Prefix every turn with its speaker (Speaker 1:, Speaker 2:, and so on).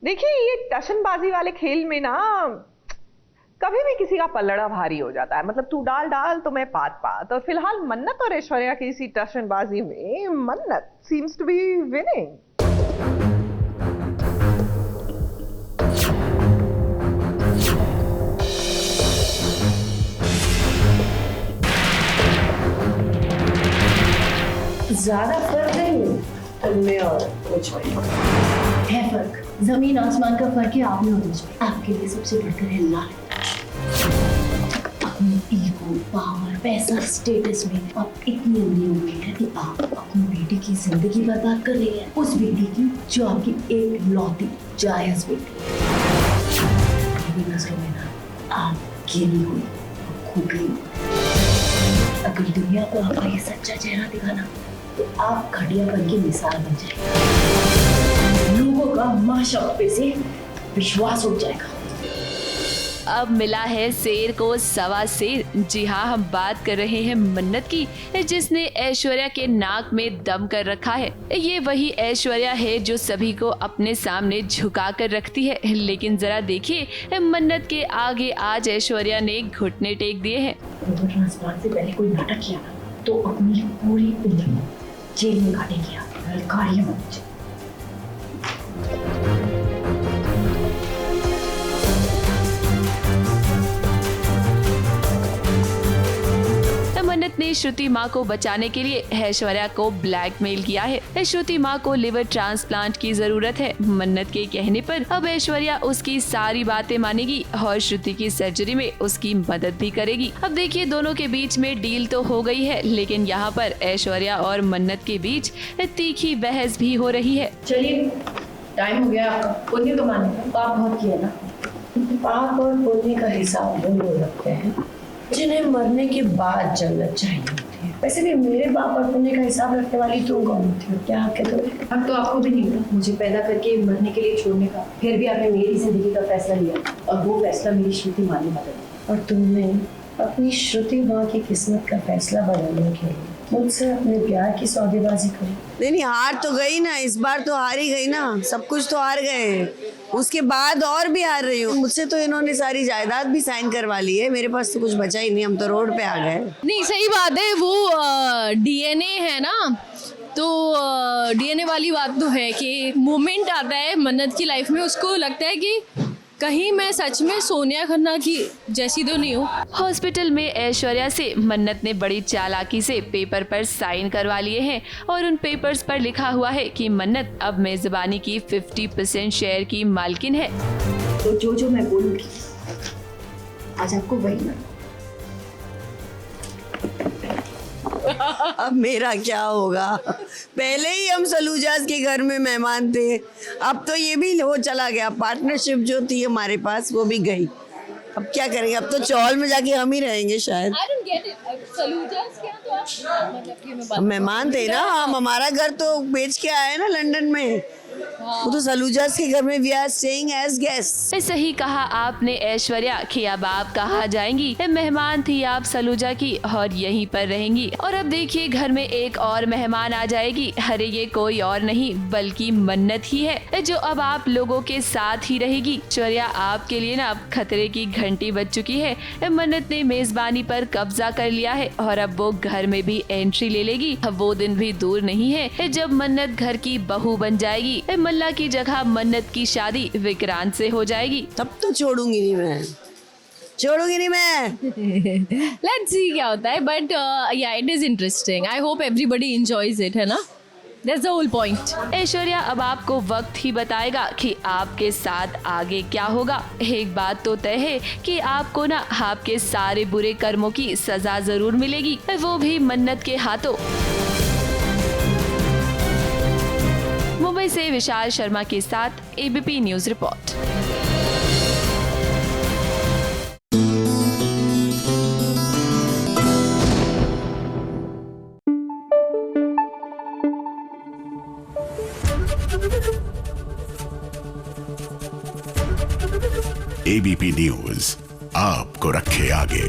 Speaker 1: देखिए ये टशनबाजी वाले खेल में ना कभी भी किसी का पल्लड़ा भारी हो जाता है। मतलब तू डाल डाल तो मैं पात पात। और फिलहाल मन्नत और ऐश्वर्या की इसी टशनबाजी में मन्नत सीम्स टू बी विनिंग।
Speaker 2: ज्यादा फर्क नहीं है उनमें और मुझ में।
Speaker 3: है फर्क, जमीन आसमान का फर्क है आप में और मुझ में। आपके लिए सबसे बढ़कर है लाल। अपनी ईगो, पावर, पैसा, स्टेटस में आप इतनी अमीर हो गई है कि आप अपनी बेटी की जिंदगी बर्बाद कर रही है। उस बेटी की जो आपकी एक लौती जायज बेटी। मेरी नजरों में ना आप गिरी हुई, खोखली। अगर दुनिया को आपका ये सच्चा चेहरा दिखाना तो आप घटियापन की मिसाल बन जाएंगे। लोगों का माशा पे से विश्वास उठ जाएगा।
Speaker 4: अब मिला है शेर को सवा शेर। जी हाँ, हम बात कर रहे हैं मन्नत की, जिसने ऐश्वर्या के नाक में दम कर रखा है। ये वही ऐश्वर्या है जो सभी को अपने सामने झुका कर रखती है। लेकिन जरा देखिए मन्नत के आगे आज ऐश्वर्या ने घुटने टेक दिए हैं।
Speaker 3: ट्रांसप्लांट से पहले कोई नाटक किया ना तो अपनी पूरी उम्र जेल में काटेंगे आप। ललकारिए मत।
Speaker 4: मन्नत ने श्रुति माँ को बचाने के लिए ऐश्वर्या को ब्लैकमेल किया है। श्रुति माँ को लिवर ट्रांसप्लांट की जरूरत है। मन्नत के कहने पर अब ऐश्वर्या उसकी सारी बातें मानेगी और श्रुति की सर्जरी में उसकी मदद भी करेगी। अब देखिए दोनों के बीच में डील तो हो गई है, लेकिन यहाँ पर ऐश्वर्या और मन्नत के बीच तीखी बहस भी हो रही है।
Speaker 3: चलिए टाइम हो गया आपका पुण्य कमाने का। पाप बहुत किया ना।
Speaker 2: पाप और पुण्य का हिसाब वो लोग रखते हैं जिन्हें मरने के बाद जन्नत चाहिए होती है। वैसे भी मेरे पाप और पुण्य का हिसाब रखने वाली तुम कौन होती हो? क्या हक है तुम्हें?
Speaker 3: अब तो आपको भी नहीं होता मुझे पैदा करके मरने के लिए छोड़ने का। फिर भी आपने मेरी जिंदगी का फैसला लिया और वो फैसला मेरी श्रुति माँ ने बदला।
Speaker 2: और तुमने अपनी श्रुति माँ की किस्मत का फैसला बदलने के लिए मुझसे अपने प्यार की सौदेबाजी करी।
Speaker 5: नहीं हार तो गई ना, इस बार तो हार ही गई ना। सब कुछ तो हार गए, उसके बाद और भी हार रही हूँ। मुझसे तो इन्होंने सारी जायदाद भी साइन करवा ली है, मेरे पास तो कुछ बचा ही नहीं। हम तो रोड पे आ गए।
Speaker 6: नहीं सही बात है, वो डीएनए है ना, तो डीएनए वाली बात तो है कि मोमेंट आता है मन्नत की लाइफ में, उसको लगता है कि कहीं मैं सच में सोनिया खन्ना की जैसी तो नहीं हूँ।
Speaker 4: हॉस्पिटल में ऐश्वर्या से मन्नत ने बड़ी चालाकी से पेपर पर साइन करवा लिए हैं और उन पेपर्स पर लिखा हुआ है कि मन्नत अब मेजबानी की 50% शेयर की मालकिन है।
Speaker 3: तो जो मैं बोलूंगी आज आपको वही ना।
Speaker 5: अब मेरा क्या होगा? पहले ही हम सलूजास के घर में मेहमान थे, अब तो ये भी वो चला गया। पार्टनरशिप जो थी हमारे पास वो भी गई। अब क्या करेंगे? अब तो चौल में जाके हम ही रहेंगे शायद। मेहमान थे ना हम, हमारा घर तो बेच के आए ना लंदन में। वो तो सलूजास के घर में we are staying as guest.
Speaker 4: सही कहा आपने ऐश्वर्या कि अब आप कहाँ जाएंगी। मेहमान थी आप सलूजा की और यहीं पर रहेंगी। और अब देखिए घर में एक और मेहमान आ जाएगी। अरे ये कोई और नहीं बल्कि मन्नत ही है जो अब आप लोगों के साथ ही रहेगी। ऐश्वर्या आपके लिए ना अब खतरे की घंटी बज चुकी है। मन्नत ने मेजबानी पर कब्जा कर लिया है और अब वो घर में भी एंट्री ले लेगी। अब वो दिन भी दूर नहीं है जब मन्नत घर की बहू बन जाएगी। मल्ला की जगह मन्नत की शादी विक्रांत से हो जाएगी।
Speaker 5: तब तो छोड़ूंगी नहीं मैं, छोड़ूंगी नहीं मैं।
Speaker 6: लेट्स सी क्या होता है, बट या it is interesting. I hope everybody enjoys it, है ना? That's the whole point.
Speaker 4: Aishwarya अब आपको वक्त ही बताएगा कि आपके साथ आगे क्या होगा। एक बात तो तय है कि आपको ना आपके सारे बुरे कर्मों की सजा जरूर मिलेगी, वो भी मन्नत के हाथों। मुंबई से विशाल शर्मा के साथ ABP news report.
Speaker 7: ABP news आपको रखे आगे।